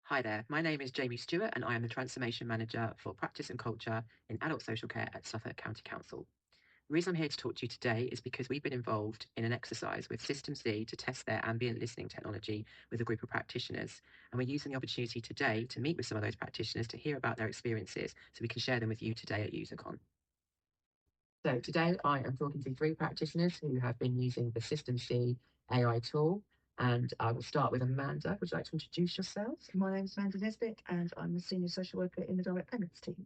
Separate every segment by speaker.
Speaker 1: Hi there, my name is Jamie Stewart and I am the Transformation Manager for Practice and Culture in Adult Social Care at Suffolk County Council. The reason I'm here to talk to you today is because we've been involved in an exercise with System C to test their ambient listening technology with a group of practitioners. And we're using the opportunity today to meet with some of those practitioners to hear about their experiences so we can share them with you today at UserCon. So today I am talking to three practitioners who have been using the System C AI tool. And I will start with Amanda. Would you like to introduce yourself?
Speaker 2: My name's Amanda Nesbitt, and I'm a senior social worker in the direct payments team.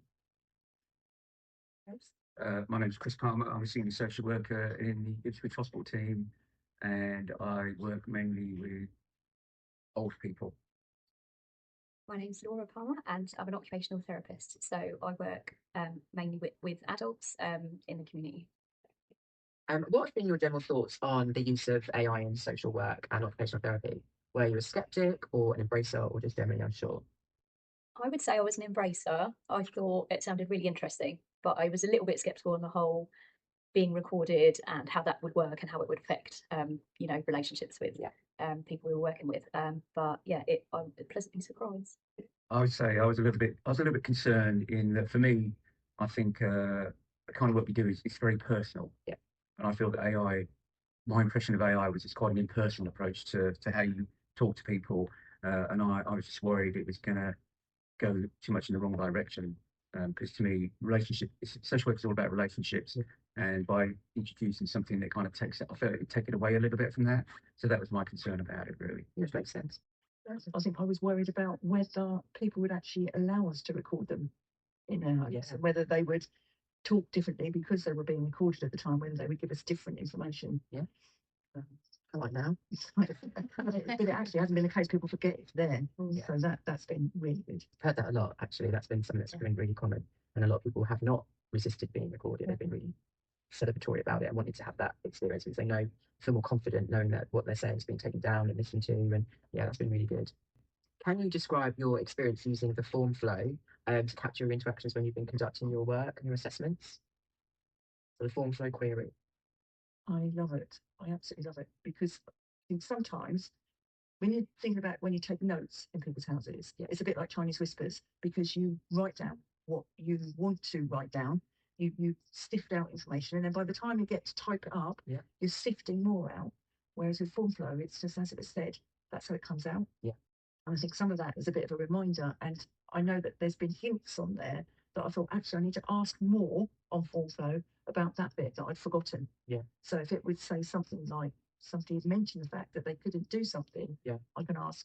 Speaker 3: My name's Chris Palmer. I'm a senior social worker in the Ipswich Hospital team, and I work mainly with old people.
Speaker 4: My name's Laura Palmer, and I'm an occupational therapist. So I work mainly with adults in the community.
Speaker 1: What have been your general thoughts on the use of AI in social work and occupational therapy? Were you a skeptic or an embracer or just generally unsure?
Speaker 4: I would say I was an embracer. I thought it sounded really interesting, but I was a little bit skeptical on the whole being recorded and how that would work and how it would affect, relationships with people we were working with. But yeah, I'm pleasantly surprised.
Speaker 3: I would say I was a little bit concerned in that for me, I think the kind of work we do is very personal.
Speaker 1: Yeah.
Speaker 3: And I feel that AI, my impression of AI was it's quite an impersonal approach to how you talk to people. And I was just worried it was going to go too much in the wrong direction. Because to me, social work is all about relationships.
Speaker 1: Yeah.
Speaker 3: And by introducing something that kind of takes it, I felt it would take it away a little bit from that. So that was my concern about it, really.
Speaker 1: Which makes sense.
Speaker 2: I think I was worried about whether people would actually allow us to record them in our
Speaker 1: Yes.
Speaker 2: and whether they would talk differently because they were being recorded at the time, whether they would give us different information.
Speaker 1: Yeah. I like now.
Speaker 2: But it actually hasn't been the case. People forget it's there.
Speaker 1: Yeah.
Speaker 2: So that's been really good.
Speaker 1: I've heard that a lot, actually. That's been something that's been really common. And a lot of people have not resisted being recorded. They've been really celebratory about it and wanted to have that experience because they feel more confident knowing that what they're saying is being taken down and listened to. And yeah, that's been really good. Can you describe your experience using the form flow to capture your interactions when you've been conducting your work and your assessments? So the form flow query.
Speaker 2: I love it. I absolutely love it because I think sometimes when you think about when you take notes in people's houses, it's a bit like Chinese whispers because you write down what you want to write down. You sift out information, and then by the time you get to type it up, you're sifting more out. Whereas with form flow, it's just as it was said, that's how it comes out.
Speaker 1: Yeah.
Speaker 2: And I think some of that is a bit of a reminder. And I know that there's been hints on there that I thought, actually, I need to ask more on form flow about that bit that I'd forgotten.
Speaker 1: Yeah.
Speaker 2: So if it would say something like somebody had mentioned the fact that they couldn't do something, I can ask,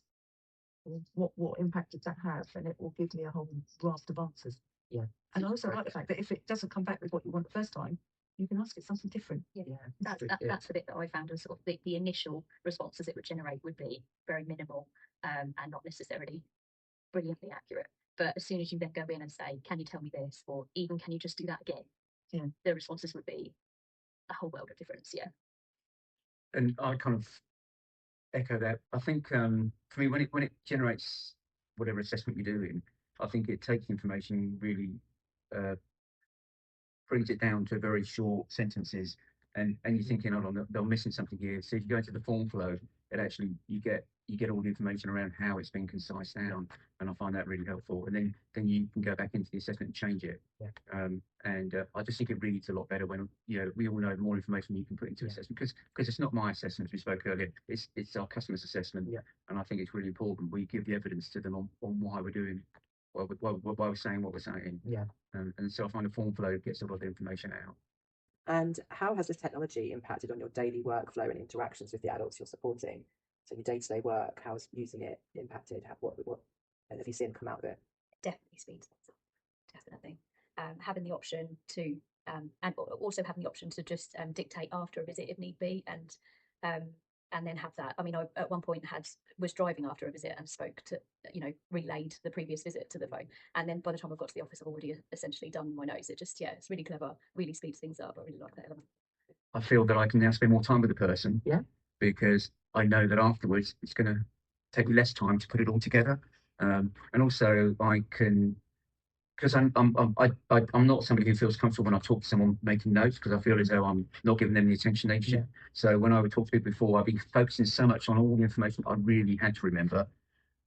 Speaker 2: well, what impact did that have? And it will give me a whole raft of answers.
Speaker 1: Yeah.
Speaker 2: And I also like the fact that if it doesn't come back with what you want the first time, you can ask it something different.
Speaker 4: Yeah. That's the bit that I found was sort of the initial responses it would generate would be very minimal and not necessarily brilliantly accurate. But as soon as you then go in and say, can you tell me this? Or even, can you just do that again? The responses would be a whole world of difference. Yeah.
Speaker 3: And I kind of echo that. I think for me, when it generates whatever assessment you're doing, I think it takes information really brings it down to very short sentences, and you're thinking, hold on, they're missing something here. So if you go into the form flow, it actually you get all the information around how it's been concise down, and I find that really helpful. And then you can go back into the assessment and change it.
Speaker 1: Yeah.
Speaker 3: I just think it reads a lot better when we all know the more information you can put into assessment because it's not my assessment as we spoke earlier. It's our customer's assessment.
Speaker 1: Yeah.
Speaker 3: And I think it's really important we give the evidence to them on why we're doing. Why we're saying what we're saying.
Speaker 1: Yeah.
Speaker 3: And so I find the form flow gets a lot of the information out.
Speaker 1: And how has this technology impacted on your daily workflow and interactions with the adults you're supporting? So your day-to-day work, how's using it impacted? What and have you seen come out of it?
Speaker 4: Definitely speeds things up. Definitely. Having the option to and also having the option to just dictate after a visit if need be, and then have that. I mean, I at one point was driving after a visit and spoke to, relayed the previous visit to the phone. And then by the time I got to the office, I've already essentially done my notes. It's really clever, really speeds things up. I really like that element.
Speaker 3: I feel that I can now spend more time with the person.
Speaker 1: Yeah.
Speaker 3: Because I know that afterwards it's going to take me less time to put it all together. And also I can, because I'm not somebody who feels comfortable when I talk to someone making notes because I feel as though I'm not giving them the attention they should.
Speaker 1: Yeah.
Speaker 3: So when I would talk to people before, I'd be focusing so much on all the information I really had to remember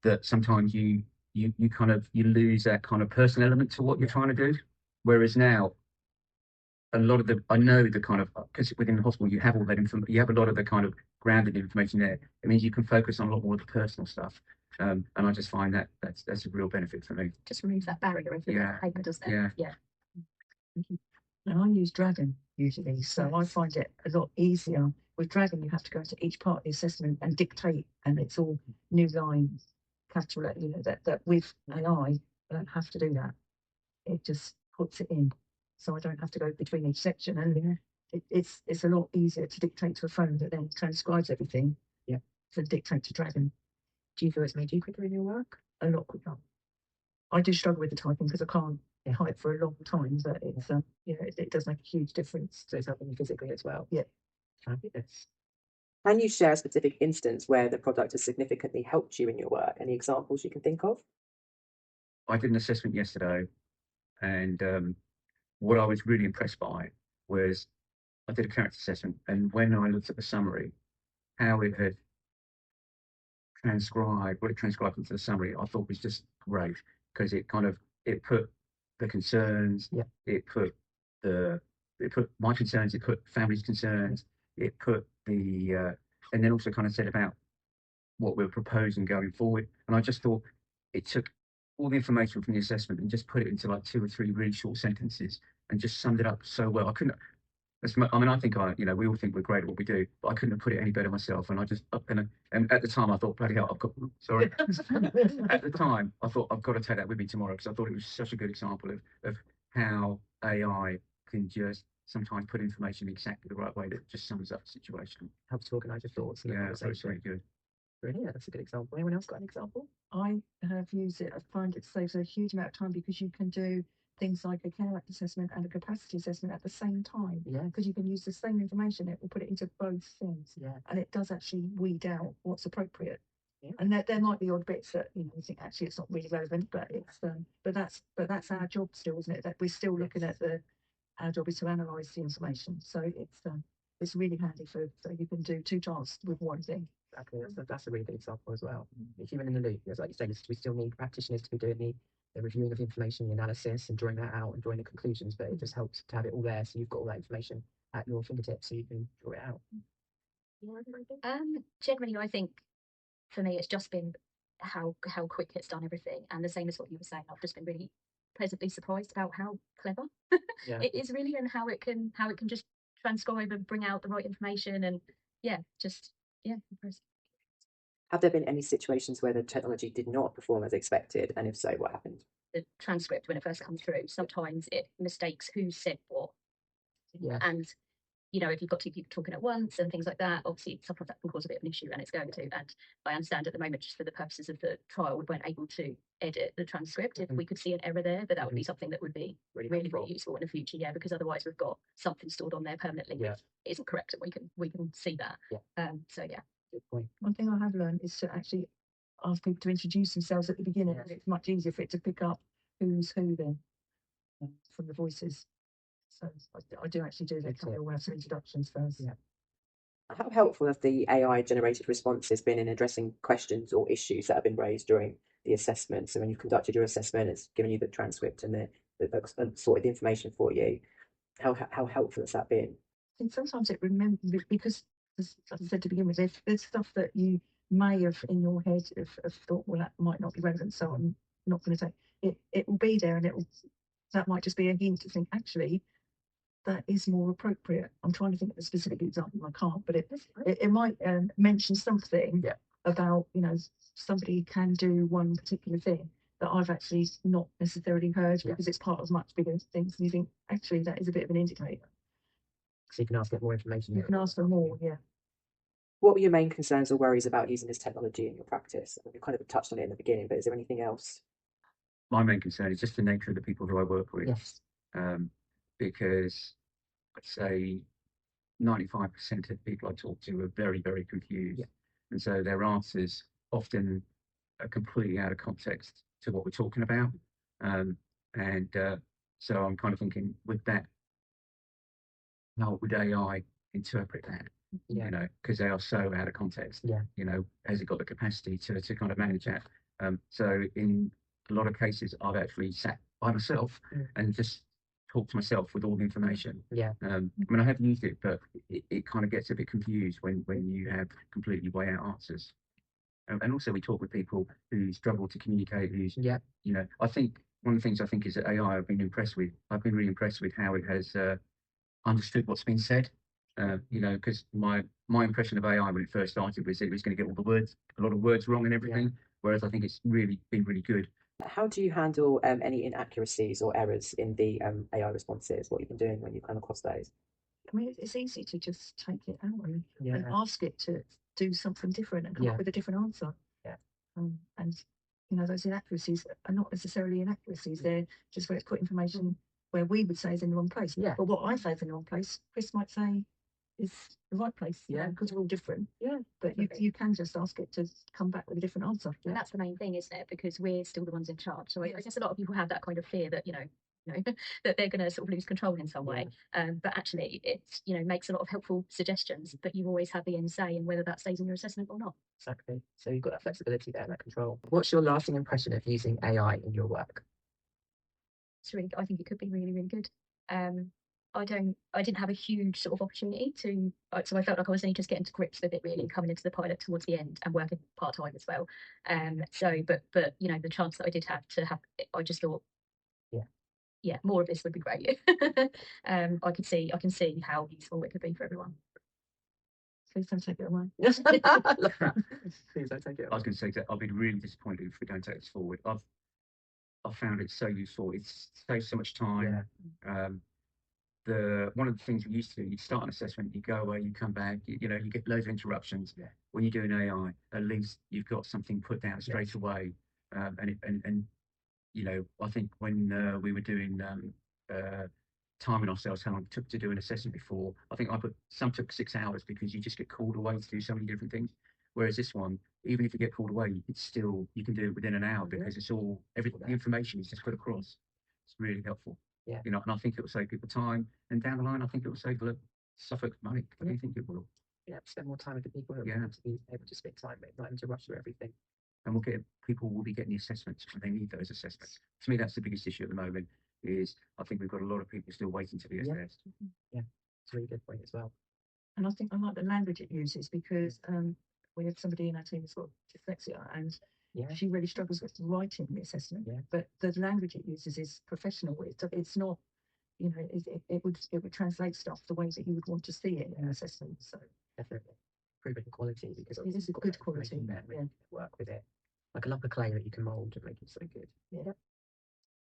Speaker 3: that sometimes you you lose that kind of personal element to what you're trying to do. Whereas now, a lot of I know the kind of, because within the hospital you have all that information, you have a lot of the kind of grounded information there. It means you can focus on a lot more of the personal stuff. And I just find that that's a real benefit for me.
Speaker 4: Just removes that barrier of the paper, doesn't it?
Speaker 3: Yeah.
Speaker 2: And I use Dragon usually, so I find it a lot easier. With Dragon, you have to go into each part of the assessment and dictate, and it's all new line, capital letter, that with AI, I don't have to do that. It just puts it in, so I don't have to go between each section, and it's a lot easier to dictate to a phone that then transcribes everything.
Speaker 1: Yeah.
Speaker 2: To dictate to Dragon.
Speaker 1: Do you feel it's made you quicker in your work?
Speaker 2: A lot quicker. I do struggle with the typing because I can't type for a long time, but it's it does make a huge difference.
Speaker 1: So it's helping you physically as well.
Speaker 2: Yeah.
Speaker 1: Fabulous. Can you share a specific instance where the product has significantly helped you in your work? Any examples you can think of?
Speaker 3: I did an assessment yesterday, and what I was really impressed by was I did a character assessment, and when I looked at the summary, how it had what it transcribed into the summary, I thought was just great, because it put the concerns, it put my concerns, it put family's concerns, it put and then also kind of said about what we're proposing going forward. And I just thought it took all the information from the assessment and just put it into like 2 or 3 really short sentences and just summed it up so well. I think we all think we're great at what we do, but I couldn't have put it any better myself. And and at the time I thought, bloody hell, sorry. At the time I thought, I've got to take that with me tomorrow, because I thought it was such a good example of how AI can just sometimes put information exactly the right way that just sums up the situation.
Speaker 1: Helps to organise your thoughts.
Speaker 3: Yeah, so it's very good.
Speaker 1: Brilliant, that's a good example. Anyone else got an example?
Speaker 2: I have used it. I find it saves a huge amount of time, because you can do things like a care act assessment and a capacity assessment at the same time.
Speaker 1: Yeah.
Speaker 2: Because you can use the same information, it will put it into both things.
Speaker 1: Yeah.
Speaker 2: And it does actually weed out what's appropriate.
Speaker 1: Yeah.
Speaker 2: And there might be odd bits that you think actually it's not really relevant, but it's but that's our job still, isn't it? That we're still looking at our job is to analyse the information. So it's really handy so you can do 2 tasks with one thing.
Speaker 1: Exactly, that's a really good example as well. The human in the loop, as like you say, we still need practitioners to be doing the reviewing of information, the analysis, and drawing that out and drawing the conclusions. But it just helps to have it all there, so you've got all that information at your fingertips, so you can draw it out.
Speaker 4: Generally, I think for me, it's just been how quick it's done everything, and the same as what you were saying. I've just been really pleasantly surprised about how clever it is, really, and how it can just transcribe and bring out the right information, and impressive.
Speaker 1: Have there been any situations where the technology did not perform as expected, and if so, what happened?
Speaker 4: The transcript, when it first comes through, sometimes it mistakes who said what.
Speaker 1: Yeah.
Speaker 4: And if you've got 2 people talking at once and things like that, obviously sometimes that can cause a bit of an issue, and it's going to. And I understand at the moment, just for the purposes of the trial, we weren't able to edit the transcript if we could see an error there, but that would be something that would be really useful in the future, because otherwise we've got something stored on there permanently that isn't correct, and we can see that.
Speaker 1: Good point.
Speaker 2: One thing I have learned is to actually ask people to introduce themselves at the beginning.
Speaker 1: Yes.
Speaker 2: It's much easier for it to pick up who's who then from the voices. So I do actually do that. We'll have some introductions first.
Speaker 1: Yeah. How helpful have the AI-generated responses been in addressing questions or issues that have been raised during the assessment? So when you've conducted your assessment, it's given you the transcript and sorted the information for you. How helpful has that been?
Speaker 2: I think sometimes it remembers, because, as I said to begin with, if there's stuff that you may have in your head have thought, well, that might not be relevant, so I'm not going to take it. It will be there, and that might just be a hint to think, actually, that is more appropriate. I'm trying to think of a specific example. I can't, but it might mention something about somebody can do one particular thing that I've actually not necessarily heard, because it's part of much bigger things. And you think, actually, that is a bit of an indicator.
Speaker 1: So you can ask for more information.
Speaker 2: You can ask for more, yeah.
Speaker 1: What were your main concerns or worries about using this technology in your practice? You kind of touched on it in the beginning, but is there anything else?
Speaker 3: My main concern is just the nature of the people who I work with.
Speaker 1: Yes.
Speaker 3: Because I'd say 95% of people I talk to are very, very confused. And so their answers often are completely out of context to what we're talking about. So I'm kind of thinking, with that, how would AI interpret that? Because they are so out of context. Has it got the capacity to kind of manage that? So in a lot of cases I've actually sat by myself and just talked to myself with all the information.
Speaker 1: Yeah.
Speaker 3: I mean, I have used it, but it kind of gets a bit confused when you have completely way out answers. And also we talk with people who struggle to communicate, I think one of the things I think is that AI I've been really impressed with how it has understood what's been said. Because my impression of AI when it first started was it was going to get a lot of words wrong and everything. Whereas I think it's really been really good.
Speaker 1: How do you handle any inaccuracies or errors in the AI responses? What you've been doing when you come across those?
Speaker 2: I mean, it's easy to just take it out and ask it to do something different and come up with a different answer.
Speaker 1: Yeah.
Speaker 2: And those inaccuracies are not necessarily inaccuracies. They're just where it's put information where we would say is in the wrong place.
Speaker 1: Yeah.
Speaker 2: But what I say is in the wrong place, Chris might say is the right place.
Speaker 1: Yeah.
Speaker 2: Because we're all different.
Speaker 1: Yeah.
Speaker 2: But you can just ask it to come back with a different answer.
Speaker 4: And that's the main thing, isn't it? Because we're still the ones in charge. So I guess a lot of people have that kind of fear that, that they're going to sort of lose control in some way. But actually, it makes a lot of helpful suggestions. But you always have the end say in whether that stays in your assessment or not.
Speaker 1: Exactly. So you've got that flexibility there, that control. What's your lasting impression of using AI in your work?
Speaker 4: I think it could be really, really good. I didn't have a huge sort of opportunity to, so I felt like I was only just getting to grips with it really, coming into the pilot towards the end and working part-time as well. But the chance that I did have to have, I just thought, more of this would be great. I can see how useful it could be for everyone.
Speaker 2: Please don't take it away.
Speaker 1: Please don't take it away.
Speaker 3: I was going to say that I've been really disappointed if we don't take this forward. I've found it so useful. It saves so much time. One of the things we used to do, you start an assessment, you go away, you come back, you get loads of interruptions. When you do an AI, at least you've got something put down straight away. I think when we were doing timing ourselves how long it took to do an assessment before, I think some took 6 hours because you just get called away to do so many different things. Whereas this one, even if you get called away, you can do it within an hour because the information is just put across. It's really helpful.
Speaker 1: Yeah.
Speaker 3: And I think it will save people time. And down the line, I think it will save Suffolk money. I do think it will.
Speaker 1: Yeah, spend more time with the people who have to be able to spend time with, not having to rush through everything.
Speaker 3: And people will be getting the assessments when they need those assessments. To me, that's the biggest issue at the moment. I think we've got a lot of people still waiting to be assessed.
Speaker 1: Yeah, it's a really good point as well.
Speaker 2: And I think I like the language it uses because we have somebody in our team who's got dyslexia and she really struggles with writing the assessment. Yeah. But the language it uses is professional. It's not, it would translate stuff the way that you would want to see it in an assessment. So
Speaker 1: definitely improving quality because
Speaker 2: it is a good quality.
Speaker 1: Work with it like a lump of clay that you can mould and make it so good.
Speaker 2: Yeah.